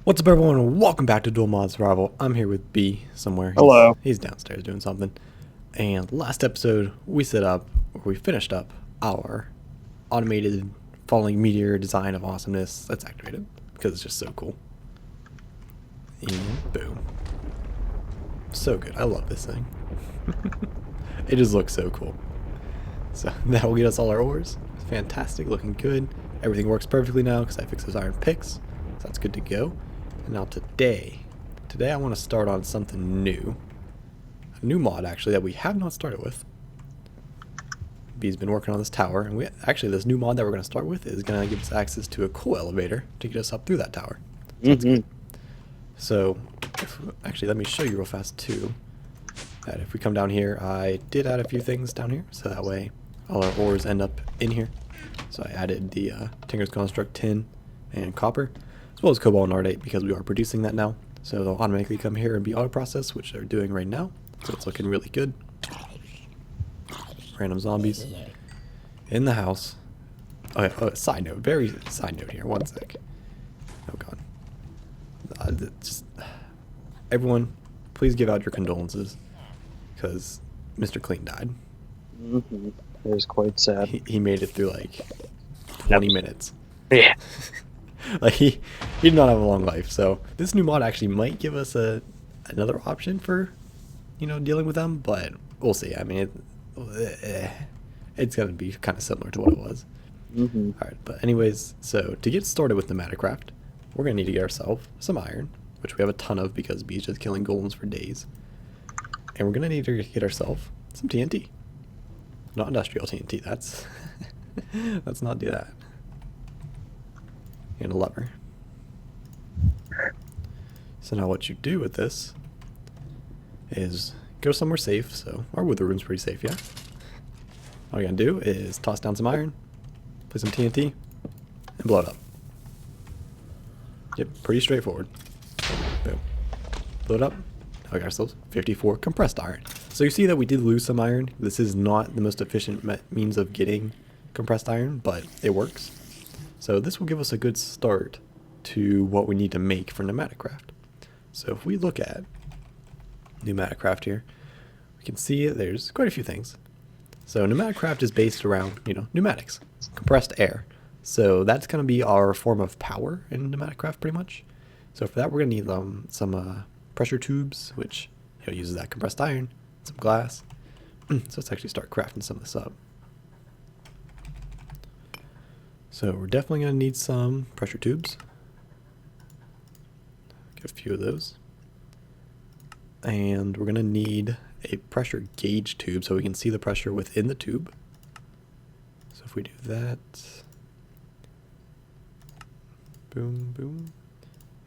What's up, everyone? Welcome back to Dual Mod Survival. I'm here with B somewhere. Hello. He's downstairs doing something. And last episode, we finished up our automated falling meteor design of awesomeness. That's activated because it's just so cool. And boom. So good. I love this thing. It just looks so cool. So that will get us all our ores. Fantastic, looking good. Everything works perfectly now because I fixed those iron picks. So that's good to go. And now today I want to start on something new. A new mod actually that we have not started with. B's been working on this tower, and this new mod that we're going to start with is going to give us access to a cool elevator to get us up through that tower. So that's good. So actually, let me show you real fast too. That if we come down here, I did add a few things down here, so that way all our ores end up in here. So I added the Tinker's Construct tin and copper, as well as cobalt and ardite, because we are producing that now. So they'll automatically come here and be auto processed, which they're doing right now. So it's looking really good. Random zombies in the house. Side note, very side note here. One sec. Oh god. Everyone, please give out your condolences, because Mr. Clean died. It was quite sad. He made it through like 20 minutes. Yeah. Like he did not have a long life. So this new mod actually might give us another option for, dealing with them, but we'll see. I mean, it's gonna be kind of similar to what it was. All right, but anyways, so to get started with Pneumatic craft, we're gonna need to get ourselves some iron, which we have a ton of because B's just killing golems for days, and we're gonna need to get ourselves some TNT. Not industrial TNT. That's let's not do that. And a lever. So now what you do with this is go somewhere safe. So our wither room's pretty safe, yeah? All you're gonna do is toss down some iron, put some TNT, and blow it up. Yep, pretty straightforward. Boom. Blow it up. Now we got ourselves 54 compressed iron. So you see that we did lose some iron. This is not the most efficient means of getting compressed iron, but it works. So this will give us a good start to what we need to make for Pneumatic craft. So if we look at Pneumatic craft here, we can see there's quite a few things. So Pneumatic craft is based around, pneumatics, compressed air. So that's going to be our form of power in Pneumatic craft pretty much. So for that we're going to need some pressure tubes, which uses that compressed iron, some glass. So let's actually start crafting some of this up. So we're definitely going to need some pressure tubes. Get a few of those. And we're going to need a pressure gauge tube so we can see the pressure within the tube. So if we do that, boom, boom.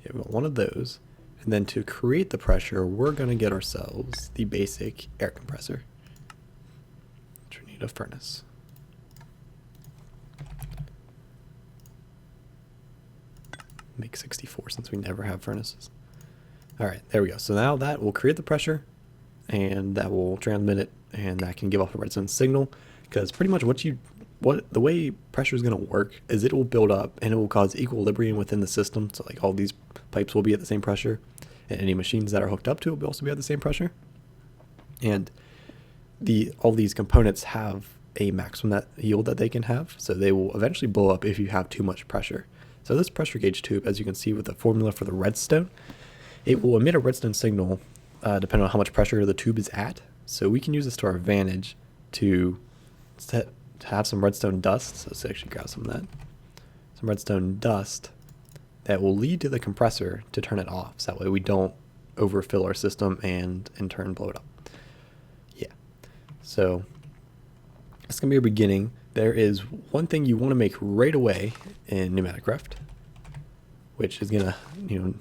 Yeah, we want one of those. And then to create the pressure, we're going to get ourselves the basic air compressor, which we need a furnace. Make 64 since we never have furnaces. Alright, there we go. So now that will create the pressure, and that will transmit it, and that can give off a redstone signal, because pretty much the way pressure is going to work is it will build up and it will cause equilibrium within the system. So like all these pipes will be at the same pressure, and any machines that are hooked up to it will also be at the same pressure. And all these components have a maximum yield that they can have, so they will eventually blow up if you have too much pressure. So this pressure gauge tube, as you can see with the formula for the redstone, it will emit a redstone signal depending on how much pressure the tube is at. So we can use this to our advantage to have some redstone dust. So let's actually grab some of that. Some redstone dust that will lead to the compressor to turn it off. So that way we don't overfill our system and in turn blow it up. Yeah. So it's going to be a beginning. There is one thing you want to make right away in Pneumatic craft, which is going to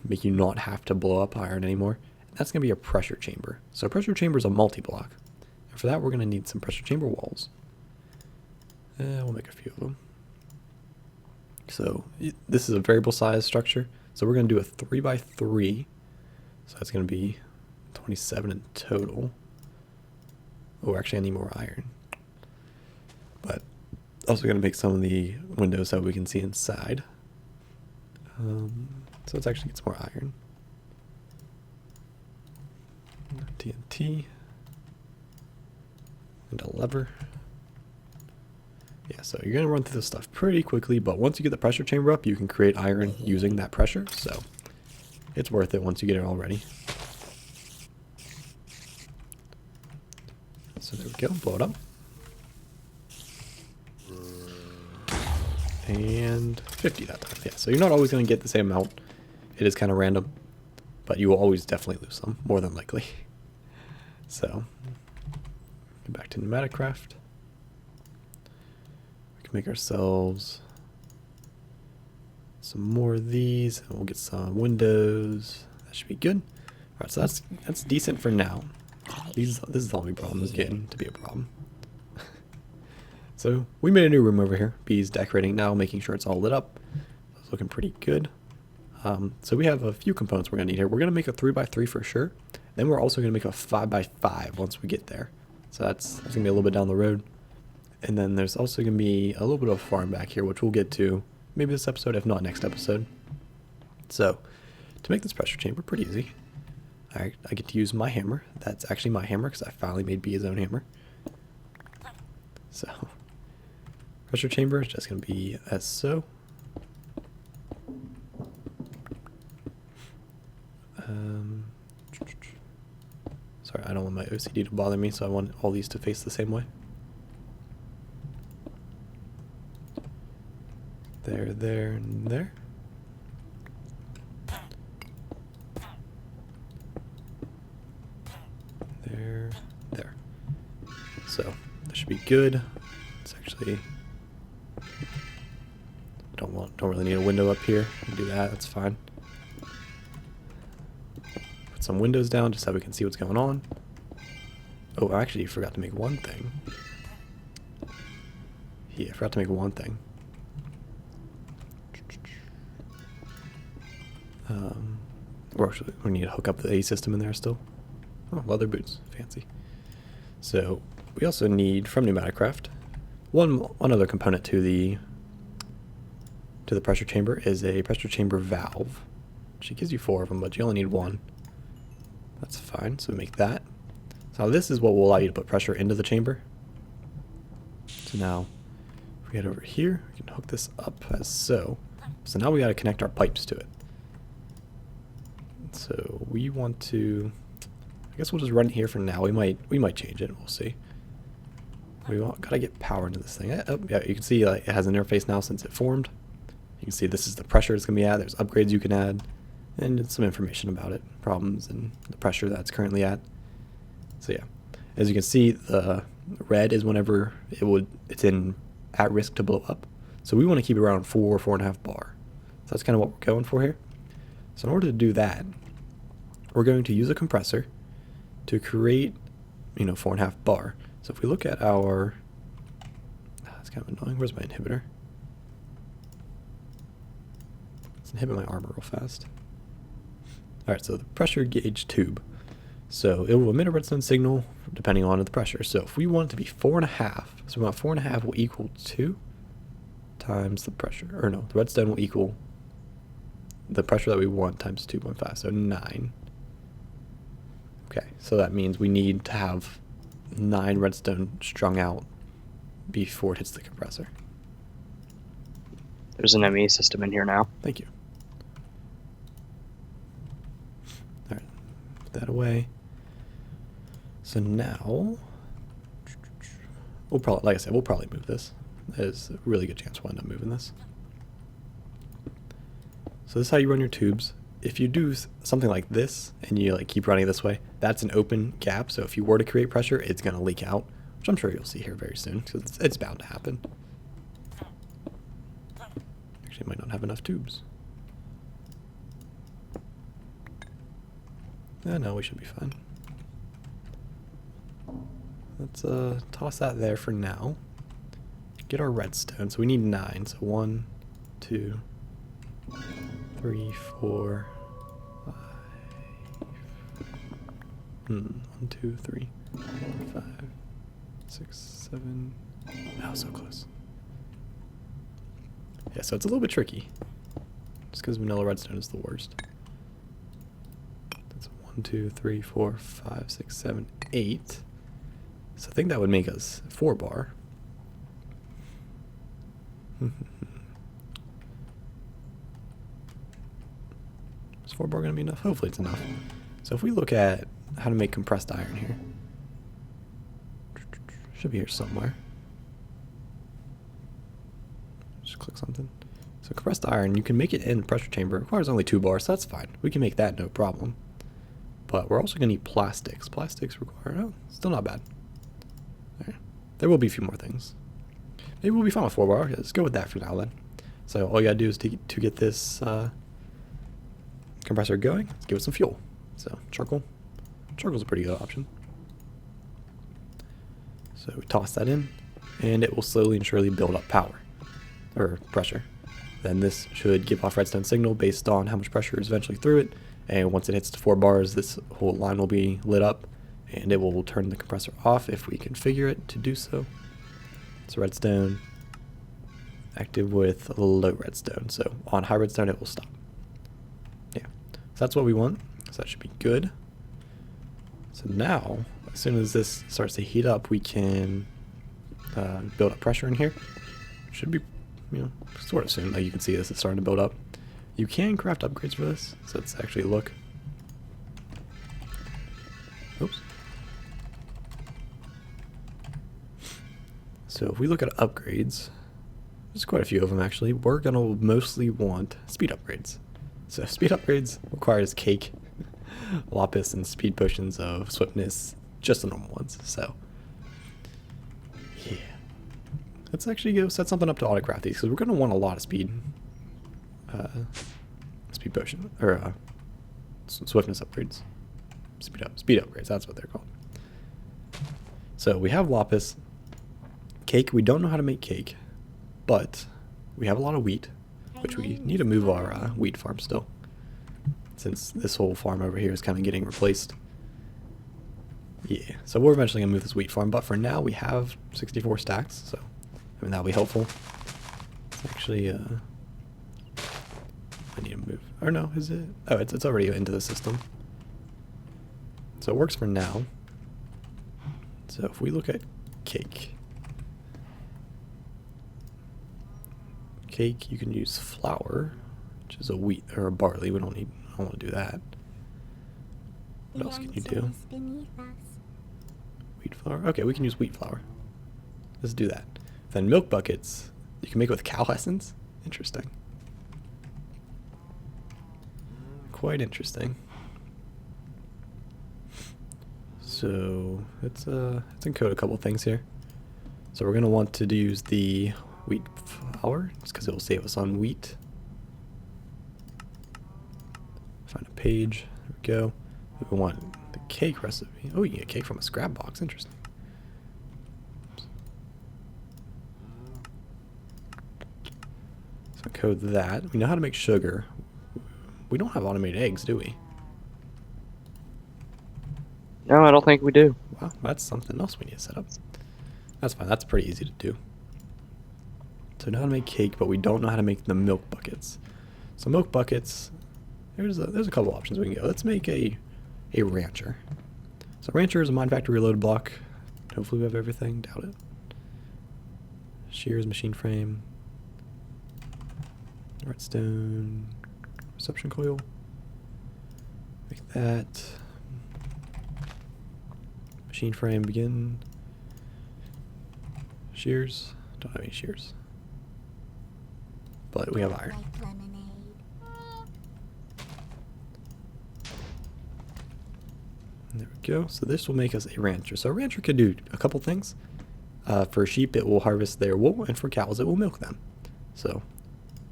make you not have to blow up iron anymore. And that's going to be a pressure chamber. So a pressure chamber is a multi-block. And for that we're going to need some pressure chamber walls. We'll make a few of them. So this is a variable size structure. So we're going to do a 3x3. So that's going to be 27 in total. Oh, actually I need more iron. But also going to make some of the windows so we can see inside. So let's actually get some more iron. TNT. And a lever. Yeah, so you're going to run through this stuff pretty quickly, but once you get the pressure chamber up, you can create iron using that pressure, so it's worth it once you get it all ready. So there we go, blow it up. And 50 that time, yeah, so you're not always going to get the same amount. It is kind of random, but you will always definitely lose some, more than likely. So, get back to Pneumatic craft. Make ourselves some more of these, and we'll get some windows. That should be good. All right, so that's decent for now. This is the only problem is getting to be a problem. So we made a new room over here. B's decorating now, making sure it's all lit up. It's looking pretty good. So we have a few components we're gonna need here. We're gonna make a 3x3 for sure. Then we're also gonna make a 5x5 once we get there. So that's gonna be a little bit down the road. And then there's also going to be a little bit of a farm back here, which we'll get to maybe this episode, if not next episode. So, to make this pressure chamber, pretty easy. I get to use my hammer. That's actually my hammer, because I finally made B his own hammer. So, pressure chamber is just going to be as so. Sorry, I don't want my OCD to bother me, so I want all these to face the same way. There, and there. There. So, that should be good. It's actually... Don't really need a window up here. Do that, that's fine. Put some windows down just so we can see what's going on. Oh, I actually forgot to make one thing. Yeah, I forgot to make one thing. We need to hook up the A system in there still. Oh, leather boots, fancy. So we also need from Pneumatic craft one other component to the pressure chamber is a pressure chamber valve. She gives you 4 of them, but you only need 1. That's fine. So we make that. So this is what will allow you to put pressure into the chamber. So now if we head over here, we can hook this up as so. So now we got to connect our pipes to it. So we want to, I guess we'll just run it here for now. We might change it. We'll see. We gotta get power into this thing. Oh, yeah, you can see it has an interface now since it formed. You can see this is the pressure it's gonna be at. There's upgrades you can add, and some information about it, problems, and the pressure that's currently at. So yeah, as you can see, the red is whenever it's at risk to blow up. So we want to keep it around 4.5 bar. So that's kind of what we're going for here. So in order to do that, we're going to use a compressor to create, 4.5 bar. So if we look at our, that's kind of annoying. Where's my inhibitor? Let's inhibit my armor real fast. All right, so the pressure gauge tube. So it will emit a redstone signal depending on the pressure. So if we want it to be 4.5, so we want 4.5 will equal 2 times the pressure, or no, the redstone will equal the pressure that we want times 2.5, so 9. Okay, so that means we need to have 9 redstone strung out before it hits the compressor. There's an ME system in here now. Thank you. Alright, put that away. So now, we'll probably, like I said, we'll probably move this. There's a really good chance we'll end up moving this. So this is how you run your tubes. If you do something like this and you keep running this way, that's an open gap. So if you were to create pressure, it's going to leak out, which I'm sure you'll see here very soon because it's bound to happen. Actually, it might not have enough tubes. No, we should be fine. Let's toss that there for now. Get our redstone. So we need 9. So 1, 2, 3, 4, 5. 1, 2, 3, 4, 5, 6, 7. Oh, so close. Yeah, so it's a little bit tricky. just because vanilla redstone is the worst. That's 1, 2, 3, 4, 5, 6, 7, 8. So I think that would make us 4 bar. Is 4 bar going to be enough? Hopefully it's enough. So if we look at how to make compressed iron here, should be here somewhere. Just click something. So compressed iron, you can make it in pressure chamber. It requires only 2 bars, so that's fine. We can make that no problem. But we're also going to need plastics. Plastics require, oh, still not bad. Right. There will be a few more things. Maybe we'll be fine with 4 bar. Let's go with that for now then. So all you gotta do is to get this compressor going, let's give it some fuel. So charcoal. Charcoal's a pretty good option. So we toss that in, and it will slowly and surely build up power, or pressure. Then this should give off redstone signal based on how much pressure is eventually through it, and once it hits to 4 bars, this whole line will be lit up, and it will turn the compressor off if we configure it to do so. It's redstone, active with low redstone, so on high redstone it will stop. Yeah, so that's what we want, so that should be good. So now, as soon as this starts to heat up, we can build up pressure in here. Should be, sort of soon. Like you can see this is starting to build up. You can craft upgrades for this, so let's actually look. Oops. So if we look at upgrades, there's quite a few of them actually. We're going to mostly want speed upgrades. So speed upgrades requires cake, lapis, and speed potions of swiftness, just the normal ones. So yeah, let's actually go set something up to autocraft these, because we're going to want a lot of speed. Speed potion, or swiftness upgrades. Speed upgrades, that's what they're called. So we have lapis. Cake, we don't know how to make cake, but we have a lot of wheat, which we need to move our wheat farm still, since this whole farm over here is kind of getting replaced. Yeah, so we're eventually going to move this wheat farm, but for now we have 64 stacks, so I mean that'll be helpful. Actually, I need to move. Or no, is it? Oh, it's already into the system. So it works for now. So if we look at cake. Cake, you can use flour, which is a wheat or a barley. I don't want to do that. What else can you do? Wheat flour. Okay, we can use wheat flour. Let's do that. Then milk buckets, you can make it with cow essence. Interesting. Quite interesting. So let's encode a couple things here. So we're gonna want to use the wheat flour, just because it will save us on wheat. Find a page. There we go. We want the cake recipe. Oh, you can get cake from a scrap box. Interesting. So code that. We know how to make sugar. We don't have automated eggs, do we? No, I don't think we do. Wow, that's something else we need to set up. That's fine. That's pretty easy to do. So we know how to make cake, but we don't know how to make the milk buckets. So milk buckets, there's a couple options we can go. Let's make a rancher. So rancher is a mine factory reloaded block. Hopefully we have everything. Doubt it. Shears, machine frame, redstone, reception coil. Make that. Machine frame, begin. Shears. Don't have any shears. But we have iron. There we go. So this will make us a rancher. So a rancher can do a couple things. For sheep, it will harvest their wool, and for cows, it will milk them. So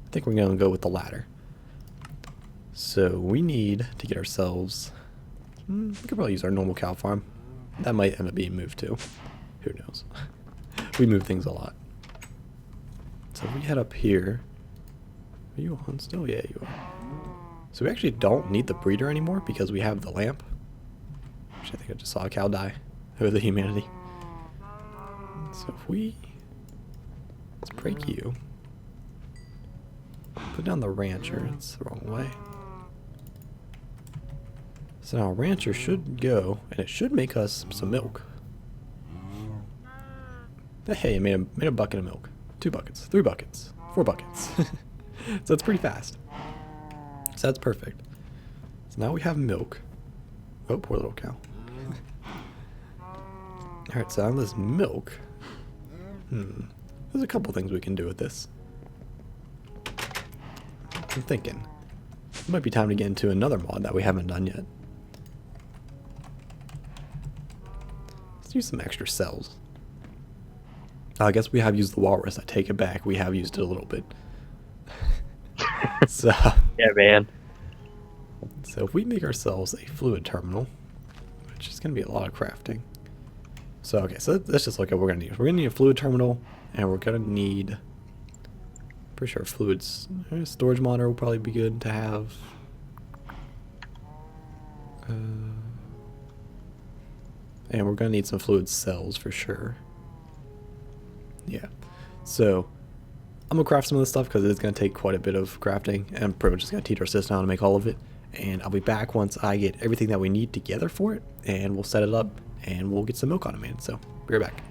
I think we're going to go with the latter. So we need to get ourselves... we could probably use our normal cow farm. That might end up being moved too. Who knows? We move things a lot. So if we head up here... Are you on still? Yeah, you are. So we actually don't need the breeder anymore because we have the lamp. Which I think I just saw a cow die over the humanity. So if we... Let's break you. Put Put down the rancher. It's the wrong way. So now rancher should go, and it should make us some milk. Hey, it made a bucket of milk. 2 buckets, 3 buckets, 4 buckets. So it's pretty fast. So that's perfect. So now we have milk. Oh, poor little cow. Alright, so on this milk, there's a couple things we can do with this. I'm thinking it might be time to get into another mod that we haven't done yet. Let's use some extra cells. I guess we have used the walrus. I take it back. We have used it a little bit. So Yeah, man. So if we make ourselves a fluid terminal, which is going to be a lot of crafting. So, okay, so let's just look at what we're going to need. We're going to need a fluid terminal, and we're going to need, pretty sure fluids, storage monitor will probably be good to have. And we're going to need some fluid cells for sure. Yeah. So I'm going to craft some of this stuff because it's going to take quite a bit of crafting, and I'm pretty much just going to teach our system how to make all of it. And I'll be back once I get everything that we need together for it, and we'll set it up, and we'll get some milk automated. So, be right back.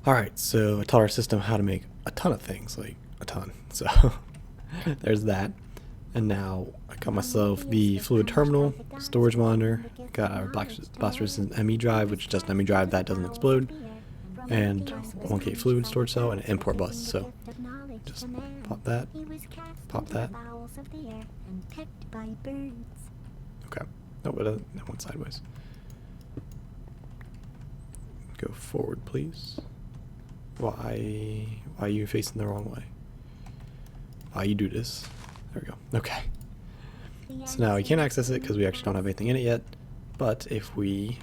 Alright, so I taught our system how to make a ton of things, like a ton. So, there's that. And now I got myself the fluid terminal, storage monitor, got our blast resistant ME drive, which is just an ME drive that doesn't explode, and 1K fluid storage cell, and an import bus. So, just pop that, pop that. Okay. No, but that went sideways. Go forward, please. Why are you facing the wrong way? Why you do this? There we go. Okay. So now we can't access it because we actually don't have anything in it yet. But if we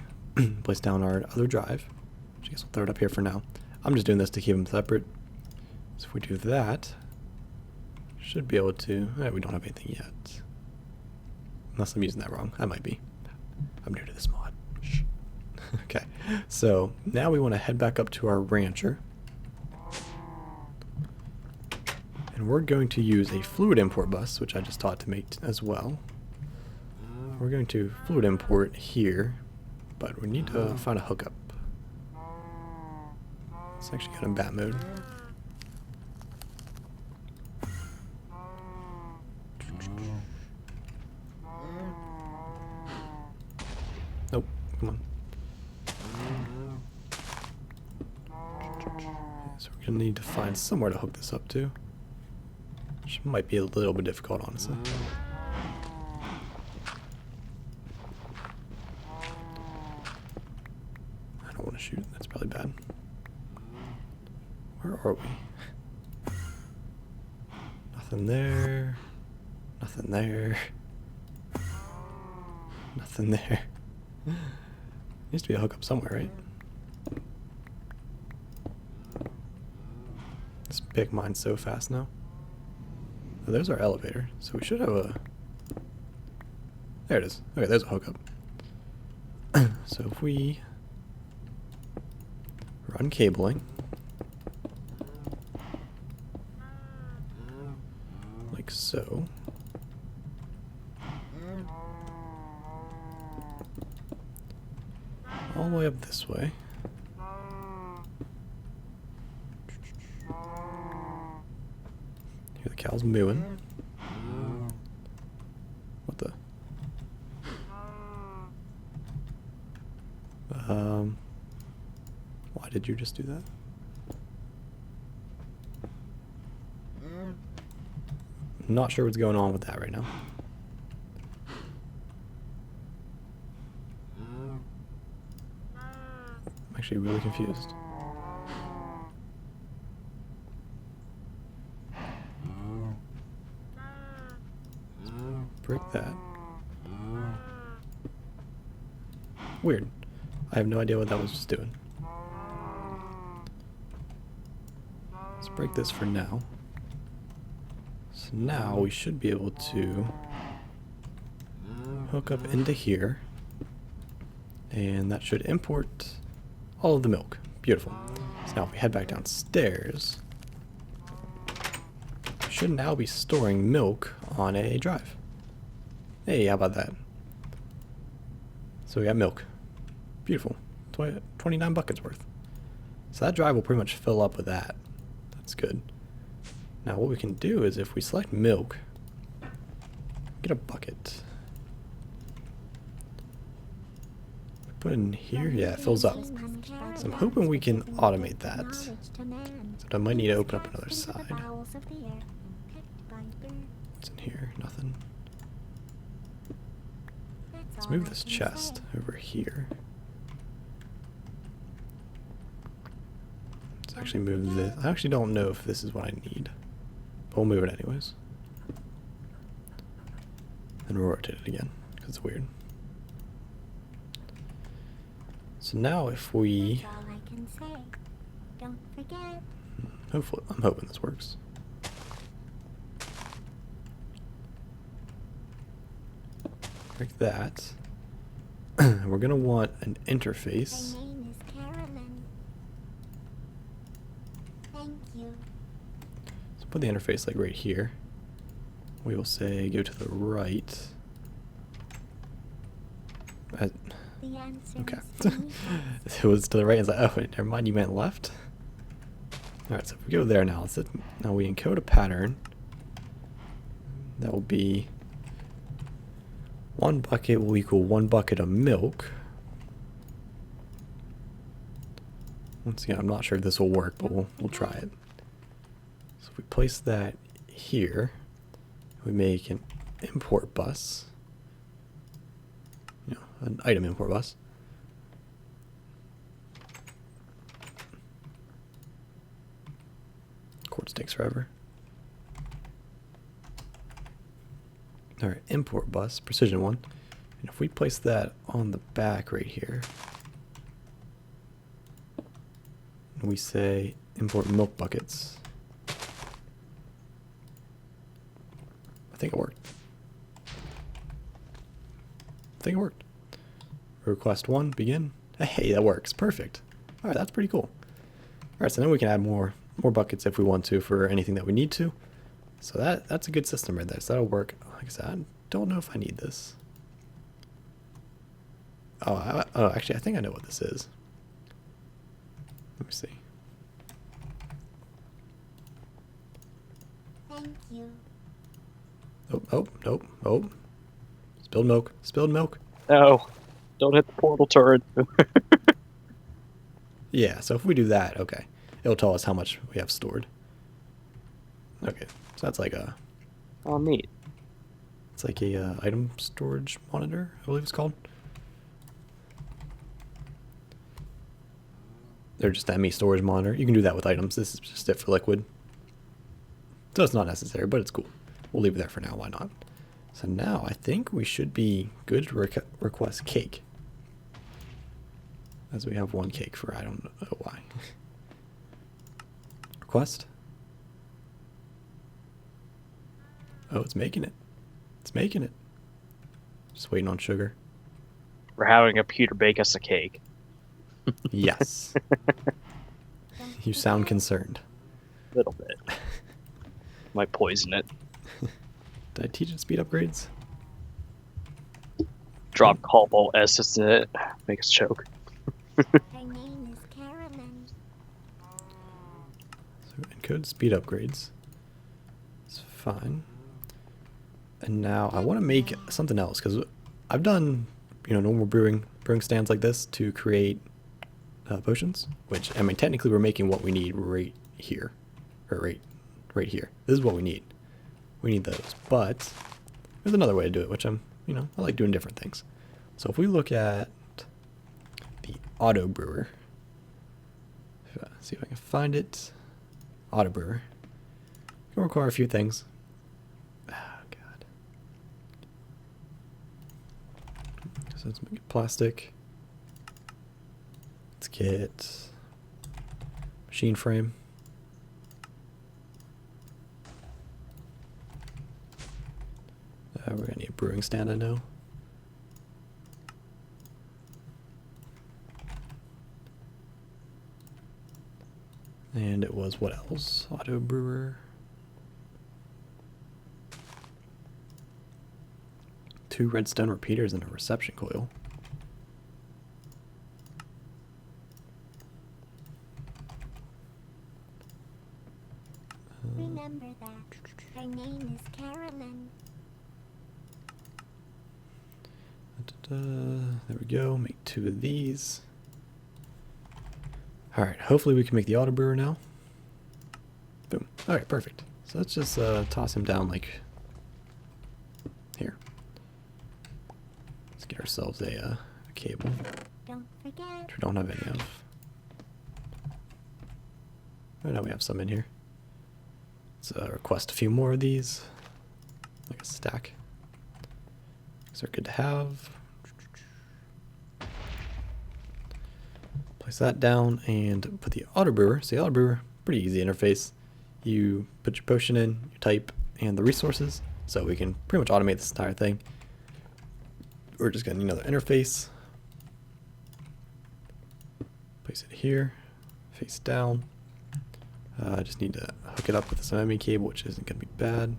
place down our other drive, which I guess we'll throw it up here for now. I'm just doing this to keep them separate. So if we do that, should be able to. We don't have anything yet. Unless I'm using that wrong. I might be. I'm new to this mod. Shh. Okay. So now we want to head back up to our rancher. And we're going to use a fluid import bus, which I just taught to make as well. We're going to fluid import here, but we need to find a hookup. Let's actually go in bat mode. Nope, come on. So we're gonna need to find somewhere to hook this up to. Which might be a little bit difficult, honestly. I don't want to shoot, that's probably bad. Where are we? Nothing there. Nothing there. Nothing there. Needs to be a hookup somewhere, right? This pick mine so fast now. Oh, there's our elevator, so we should have a. There it is. Okay, there's a hookup. So if we run cabling, like so. All the way up this way. Here the cow's mooing. What the? Why did you just do that? I'm not sure what's going on with that right now. I'm actually really confused. Let's break that. Weird. I have no idea what that was just doing. Let's break this for now. So now we should be able to hook up into here. And that should import all of the milk. Beautiful. So now if we head back downstairs, we should now be storing milk on a drive. Hey, how about that? So we got milk. Beautiful. 29 buckets worth. So that drive will pretty much fill up with that. That's good. Now what we can do is if we select milk, get a bucket. Put in here, yeah, it fills up. So I'm hoping we can automate that. So I might need to open up another side. What's in here? Nothing. Let's move this chest over here. Let's actually move this. I actually don't know if this is what I need, but we'll move it anyways. And rotate it again, because it's weird. So now if we... Hopefully, I'm hoping this works. Like that. We're going to want an interface. My name is Carolyn. Thank you. So put the interface like right here. We will say go to the right. The answer Okay. is It was to the right. It's like, oh, never mind, you meant left. Alright, so if we go there now, now we encode a pattern. That will be 1 bucket will equal 1 bucket of milk. Once again, I'm not sure if this will work, but we'll try it. So if we place that here, we make an import bus. You know, an item import bus. Quartz takes forever. Alright, import bus, precision one. And if we place that on the back right here, and we say import milk buckets, I think it worked. Request one, begin. Hey, that works. Perfect. Alright, that's pretty cool. Alright, so then we can add more buckets if we want to for anything that we need to. So that's a good system right there. So that'll work. Like I said, I don't know if I need this. Oh, actually, I think I know what this is. Let me see. Thank you. Oh. Spilled milk. No, don't hit the portal turret. Yeah, so if we do that, okay, it'll tell us how much we have stored. Okay, so that's like a... Oh, neat. It's like a item storage monitor, I believe it's called. They're just ME storage monitor. You can do that with items. This is just it for liquid. So it's not necessary, but it's cool. We'll leave it there for now. Why not? So now I think we should be good to request cake. As we have 1 cake for I don't know why. Request. Oh, it's making it. Just waiting on sugar. We're having a Peter bake us a cake. Yes. You sound concerned. A little bit. Might poison it. Did I teach it speed upgrades? Drop cobalt essence in it. Make us choke. Her name is Carolyn. So encode speed upgrades. It's fine. And now I want to make something else because I've done, normal brewing stands like this to create potions. Which, I mean, technically we're making what we need right here, or right here. This is what we need. We need those, but there's another way to do it, which I like doing different things. So if we look at the auto brewer, see if I can find it. Auto brewer. It can require a few things. Oh god. So let's make it plastic. Let's get machine frame. We're gonna need a brewing stand, I know. And it was what else? Auto brewer. 2 redstone repeaters and a reception coil. Remember that. Her name is Carolyn. There we go. Make 2 of these. Alright, hopefully we can make the auto brewer now. Boom. Alright, perfect. So let's just toss him down like here. Let's get ourselves a cable, Don't forget. which we don't have any of. Oh, no, we have some in here. Let's request a few more of these, like a stack. These are good to have. Place that down and put the auto brewer. So the auto brewer, pretty easy interface. You put your potion in, you type, and the resources. So we can pretty much automate this entire thing. We're just gonna need another interface. Place it here, face down. I just need to hook it up with some ME cable, which isn't gonna be bad.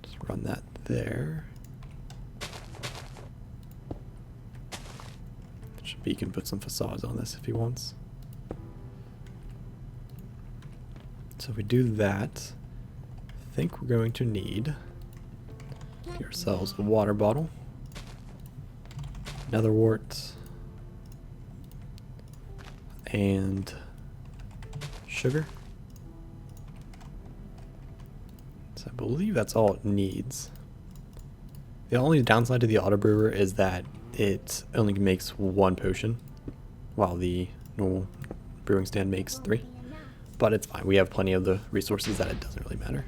Just run that there. Should be, you can put some facades on this if he wants. So if we do that, I think we're going to need get ourselves a water bottle, nether wart, and sugar. So I believe that's all it needs. The only downside to the auto brewer is that it only makes 1 potion, while the normal brewing stand makes 3. But it's fine. We have plenty of the resources that it doesn't really matter.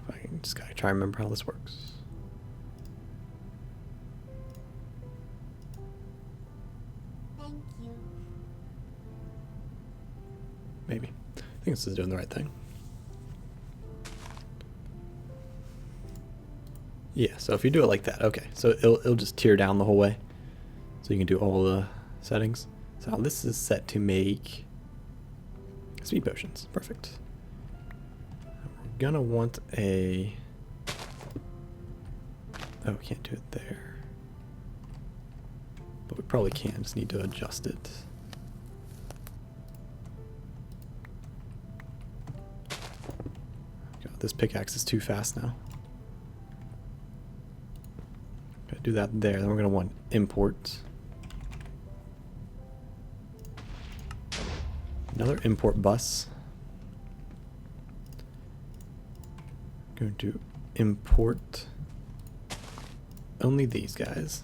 I just gotta try and remember how this works. Thank you. Maybe. I think this is doing the right thing. Yeah, so if you do it like that, okay. So it'll just tear down the whole way. So you can do all the settings. So this is set to make speed potions. Perfect. We're gonna want a... Oh, we can't do it there. But we probably can, just need to adjust it. God, this pickaxe is too fast now. Gotta do that there, then we're gonna want import. Another import bus. Going to import only these guys.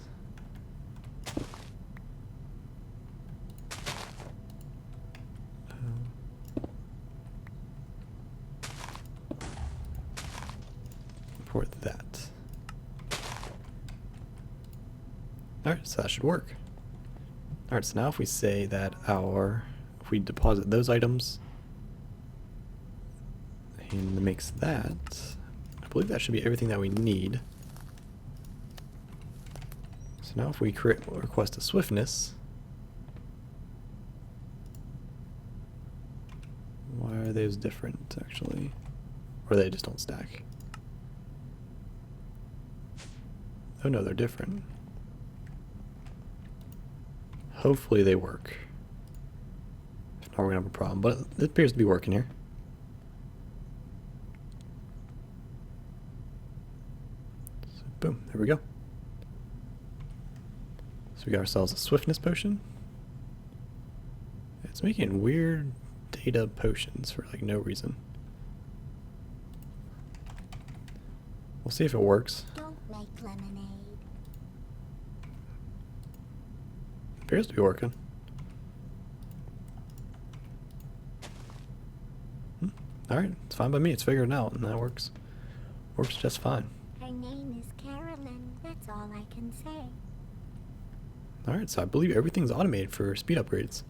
Import that. Alright, so that should work. Alright, so now if we say that if we deposit those items and mix that, I believe that should be everything that we need. So now if we request a swiftness, why are those different actually? Or they just don't stack? Oh no, they're different. Hopefully they work. If not, we're gonna have a problem, but it appears to be working here. So boom, there we go. So we got ourselves a swiftness potion. It's making weird data potions for like no reason. We'll see if it works. Don't make lemonade. Appears to be working. Alright, it's fine by me. It's figured out and that works. Works just fine. Her name is Carolyn. That's all I can say. Alright, so I believe everything's automated for speed upgrades.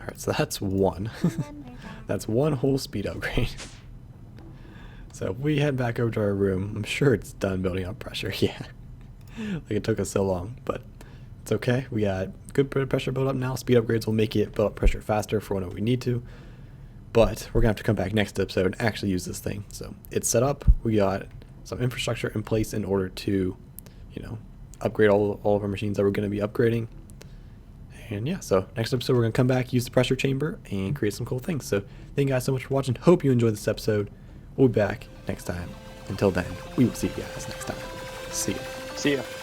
Alright, so that's 1. Remember that. That's 1 whole speed upgrade. So if we head back over to our room, I'm sure it's done building up pressure. Yeah. like it took us so long, but it's okay. We got good pressure build up now. Speed upgrades will make it build up pressure faster for whenever we need to. But we're gonna have to come back next episode and actually use this thing. So it's set up. We got some infrastructure in place in order to, upgrade all of our machines that we're gonna be upgrading. And yeah, so next episode we're gonna come back, use the pressure chamber, and create some cool things. So thank you guys so much for watching. Hope you enjoyed this episode. We'll be back next time. Until then, we will see you guys next time. See ya. See ya.